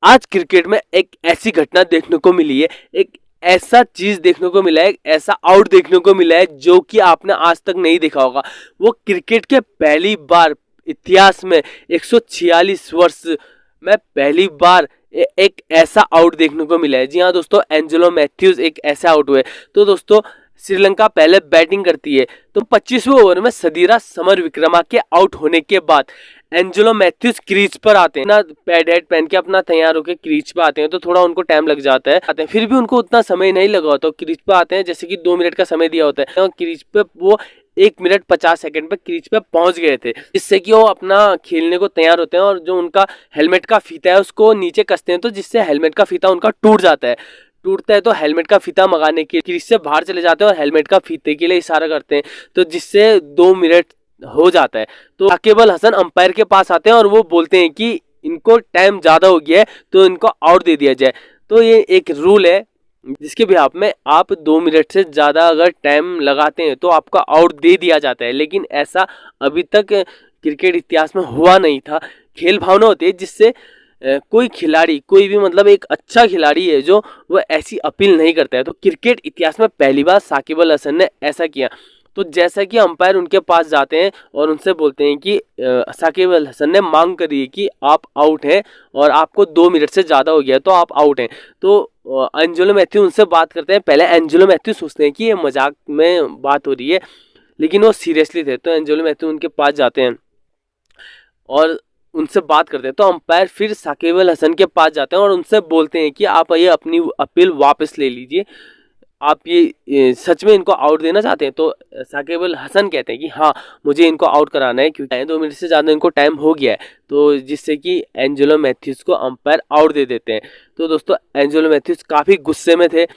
आज क्रिकेट में एक ऐसी घटना देखने को मिली है, एक ऐसा चीज देखने को मिला है, एक ऐसा आउट देखने को मिला है जो कि आपने आज तक नहीं देखा होगा। वो क्रिकेट के पहली बार इतिहास में 146 वर्ष में पहली बार एक ऐसा आउट देखने को मिला है। जी हाँ दोस्तों, एंजेलो मैथ्यूज एक ऐसे आउट हुए। तो दोस्तों श्रीलंका पहले बैटिंग करती है, तो 25वें ओवर में सदीरा समरविक्रमा के आउट होने के बाद एंजेलो मैथ्यूज क्रीज पर आते हैं ना, पैड हेड पहन के अपना तैयार होकर क्रीज पर आते हैं। तो थोड़ा उनको टाइम लग जाता है, फिर भी उनको उतना समय नहीं लगा होता। क्रीज पर आते हैं, जैसे कि 2 मिनट का समय दिया होता है, क्रीज पे वो 1 मिनट 50 सेकंड पे क्रीज पे पहुंच गए थे, जिससे कि वो अपना खेलने को तैयार होते हैं। और जो उनका हेलमेट का फीता है उसको नीचे कसते हैं, तो जिससे हेलमेट का फीता उनका टूटता है तो हेलमेट का फीता मंगाने के क्रीज से बाहर चले जाते हैं और हेलमेट का फीते के लिए इशारा करते हैं, तो जिससे 2 मिनट हो जाता है। तो साकिब अल हसन अंपायर के पास आते हैं और वो बोलते हैं कि इनको टाइम ज्यादा हो गया है तो इनको आउट दे दिया जाए। तो ये एक रूल है जिसके बिहाफ में आप 2 मिनट से ज्यादा अगर टाइम लगाते हैं तो आपका आउट दे दिया जाता है। लेकिन ऐसा अभी तक क्रिकेट इतिहास में हुआ नहीं था। खेल भावना होती है जिससे कोई खिलाड़ी, कोई भी मतलब एक अच्छा खिलाड़ी है जो वो ऐसी अपील नहीं करता है। तो क्रिकेट इतिहास में पहली बार साकिब अल हसन ने ऐसा किया। तो जैसा कि अंपायर उनके पास जाते हैं और उनसे बोलते हैं कि साकिब अल हसन ने मांग करी है कि आप आउट हैं और आपको 2 मिनट से ज़्यादा हो गया तो आप आउट हैं। तो एंजेलो मैथ्यू उनसे बात करते हैं। पहले एंजेलो मैथ्यू सोचते हैं कि ये मजाक में बात हो रही है, लेकिन वो सीरियसली थे। तो एंजेलो मैथ्यू उनके पास जाते हैं और उनसे बात करते हैं। तो अंपायर फिर साकिब अल हसन के पास जाते हैं और उनसे बोलते हैं कि आप ये अपनी अपील वापस ले लीजिए, आप ये सच में इनको आउट देना चाहते हैं। तो साकिब अल हसन कहते हैं कि हाँ, मुझे इनको आउट कराना है क्योंकि 2 मिनट से ज़्यादा इनको टाइम हो गया है। तो जिससे कि एंजेलो मैथ्यूज को अंपायर आउट दे देते हैं। तो दोस्तों एंजेलो मैथ्यूज काफ़ी गुस्से में थे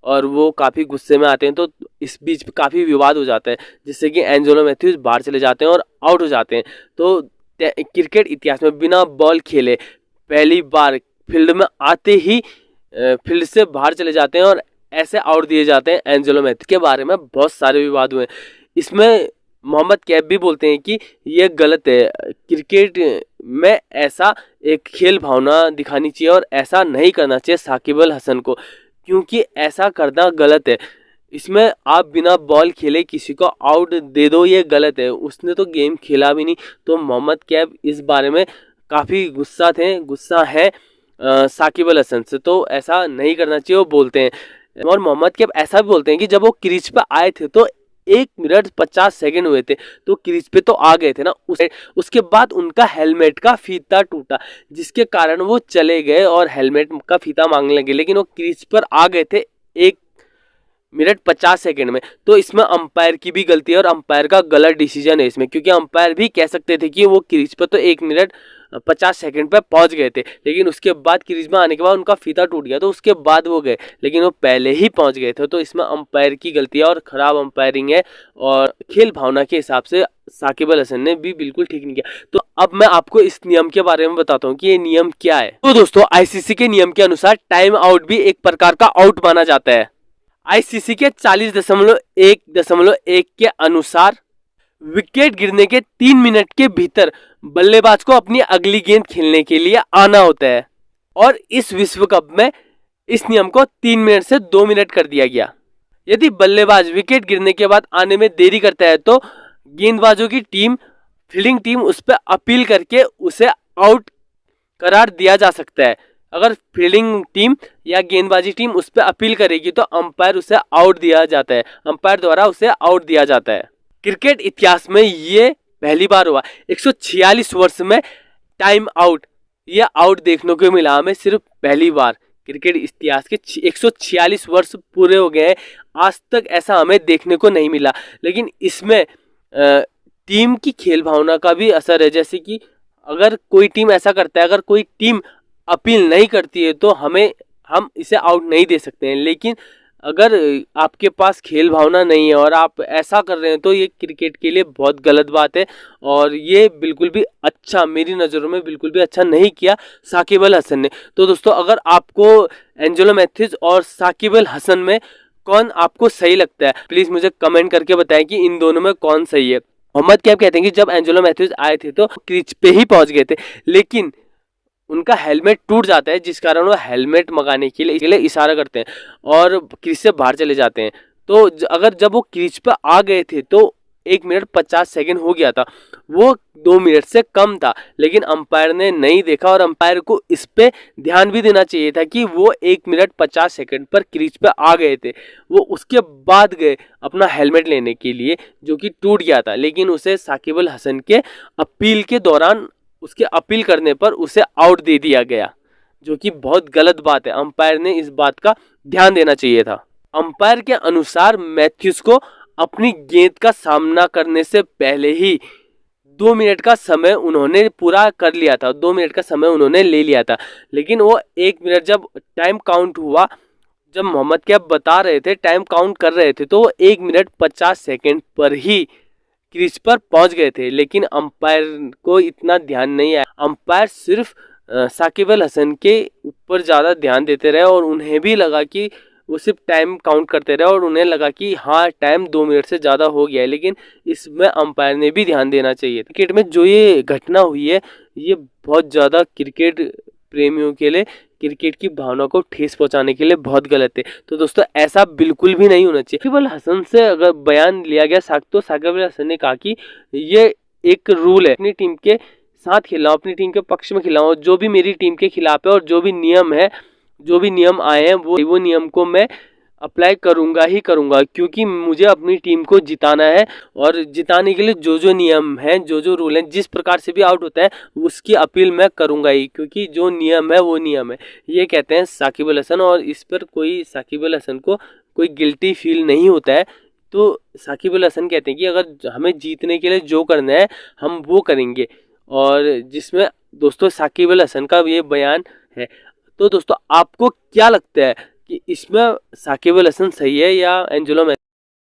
और वो काफ़ी गुस्से में आते हैं, तो इस बीच काफ़ी विवाद हो जाता है, जिससे कि एंजेलो मैथ्यूज बाहर चले जाते हैं और आउट हो जाते हैं। तो क्रिकेट इतिहास में बिना बॉल खेले पहली बार फील्ड में आते ही फील्ड से बाहर चले जाते हैं और ऐसे आउट दिए जाते हैं। एंजेलो मैथ्यूज के बारे में बहुत सारे विवाद हुए। इसमें मोहम्मद कैफ भी बोलते हैं कि ये गलत है, क्रिकेट में ऐसा एक खेल भावना दिखानी चाहिए और ऐसा नहीं करना चाहिए साकिब अल हसन को, क्योंकि ऐसा करना गलत है। इसमें आप बिना बॉल खेले किसी को आउट दे दो, ये गलत है। उसने तो गेम खेला भी नहीं। तो मोहम्मद कैफ इस बारे में काफ़ी गुस्सा है साकिब अल हसन से, तो ऐसा नहीं करना चाहिए वो बोलते हैं। और मोहम्मद कैफ ऐसा भी बोलते हैं कि जब वो क्रीज पे आए थे तो 1 मिनट 50 सेकंड हुए थे, तो क्रीज पे तो आ गए थे ना, उसके बाद उनका हेलमेट का फीता टूटा, जिसके कारण वो चले गए और हेलमेट का फीता मांगने लगे। लेकिन वो क्रीज पर आ गए थे 1 मिनट 50 सेकंड में। तो इसमें अंपायर की भी गलती है और अंपायर का गलत डिसीजन है इसमें, क्योंकि अंपायर भी कह सकते थे कि वो क्रीज पर तो 1 मिनट 50 सेकंड पे पहुंच गए थे, लेकिन उसके बाद क्रीज में आने के बाद उनका फीता टूट गया तो उसके बाद वो गए, लेकिन वो पहले ही पहुंच गए थे। तो इसमें अंपायर की गलती है और खराब अंपायरिंग है और खेल भावना के हिसाब से साकिब अल हसन ने भी बिल्कुल ठीक नहीं किया। तो अब मैं आपको इस नियम के बारे में बताता हूँ कि ये नियम क्या है। तो दोस्तों आईसीसी के नियम के अनुसार टाइम आउट भी एक प्रकार का आउट माना जाता है। आईसीसी के 40.1.1 के अनुसार विकेट गिरने के 3 मिनट के भीतर बल्लेबाज को अपनी अगली गेंद खेलने के लिए आना होता है। और इस विश्व कप में इस नियम को 3 मिनट से 2 मिनट कर दिया गया। यदि बल्लेबाज विकेट गिरने के बाद आने में देरी करता है तो गेंदबाजों की टीम, फील्डिंग टीम उस पर अपील करके उसे आउट करार दिया जा सकता है। अगर फील्डिंग टीम या गेंदबाजी टीम उस पर अपील करेगी तो अंपायर उसे आउट दिया जाता है, अंपायर द्वारा उसे आउट दिया जाता है। क्रिकेट इतिहास में ये पहली बार हुआ। 146 वर्ष में टाइम आउट, ये आउट देखने को मिला हमें सिर्फ पहली बार। क्रिकेट इतिहास के 146 वर्ष पूरे हो गए, आज तक ऐसा हमें देखने को नहीं मिला। लेकिन इसमें टीम की खेल भावना का भी असर है, जैसे कि अगर कोई टीम ऐसा करता है, अगर कोई टीम अपील नहीं करती है तो हम इसे आउट नहीं दे सकते हैं। लेकिन अगर आपके पास खेल भावना नहीं है और आप ऐसा कर रहे हैं तो ये क्रिकेट के लिए बहुत गलत बात है और ये बिल्कुल भी अच्छा, मेरी नज़रों में बिल्कुल भी अच्छा नहीं किया साकिब अल हसन ने। तो दोस्तों अगर आपको एंजेलो मैथ्यूज और साकिब अल हसन में कौन आपको सही लगता है, प्लीज़ मुझे कमेंट करके बताएं कि इन दोनों में कौन सही है। मोहम्मद कैफ कहते हैं कि जब एंजेलो मैथ्यूज आए थे तो क्रीज पे ही पहुंच गए थे, लेकिन उनका हेलमेट टूट जाता है, जिस कारण वो हेलमेट मंगाने के लिए इशारा करते हैं और क्रीज से बाहर चले जाते हैं। तो अगर जब वो क्रीज पर आ गए थे तो 1 मिनट 50 सेकंड हो गया था, वो 2 मिनट से कम था, लेकिन अंपायर ने नहीं देखा और अंपायर को इस पे ध्यान भी देना चाहिए था कि वो 1 मिनट 50 सेकंड पर क्रीज पे आ गए थे। वो उसके बाद गए अपना हेलमेट लेने के लिए जो कि टूट गया था, लेकिन उसे साकिब अल हसन के अपील के दौरान उसके अपील करने पर उसे आउट दे दिया गया, जो कि बहुत गलत बात है। अंपायर ने इस बात का ध्यान देना चाहिए था। अंपायर के अनुसार मैथ्यूज को अपनी गेंद का सामना करने से पहले ही 2 मिनट का समय उन्होंने पूरा कर लिया था, 2 मिनट का समय उन्होंने ले लिया था। लेकिन वो 1 मिनट जब टाइम काउंट हुआ, जब मोहम्मद कैफ बता रहे थे, टाइम काउंट कर रहे थे, तो वो 1 मिनट 50 सेकंड पर ही क्रीज पर पहुंच गए थे। लेकिन अंपायर को इतना ध्यान नहीं आया। अंपायर सिर्फ साकिब अल हसन के ऊपर ज़्यादा ध्यान देते रहे और उन्हें भी लगा कि वो सिर्फ टाइम काउंट करते रहे और उन्हें लगा कि हाँ टाइम 2 मिनट से ज़्यादा हो गया है। लेकिन इसमें अंपायर ने भी ध्यान देना चाहिए। क्रिकेट में जो ये घटना हुई है, ये बहुत ज़्यादा क्रिकेट प्रेमियों के लिए, क्रिकेट की भावना को ठेस पहुंचाने के लिए बहुत गलत है। तो दोस्तों ऐसा बिल्कुल भी नहीं होना चाहिए। साकिब अल हसन से अगर बयान लिया गया तो साकिब अल हसन ने कहा कि ये एक रूल है, अपनी टीम के साथ खिलाऊं, अपनी टीम के पक्ष में खिलाऊं, जो भी मेरी टीम के खिलाफ है और जो भी नियम है, जो भी नियम आए हैं वो नियम को मैं अप्लाई करूंगा ही करूंगा, क्योंकि मुझे अपनी टीम को जिताना है और जिताने के लिए जो जो नियम हैं, जो जो रूल हैं, जिस प्रकार से भी आउट होता है उसकी अपील मैं करूंगा ही, क्योंकि जो नियम है वो नियम है। ये कहते हैं साकिब अल हसन और इस पर कोई साकिब अल हसन को कोई गिल्टी फील नहीं होता है। तो साकिब अल हसन कहते हैं कि अगर हमें जीतने के लिए जो करना है हम वो करेंगे, और जिसमें दोस्तों साकिब अल हसन का ये बयान है। तो दोस्तों आपको क्या लगता है कि इसमें साकिब अल हसन सही है या एंजेलो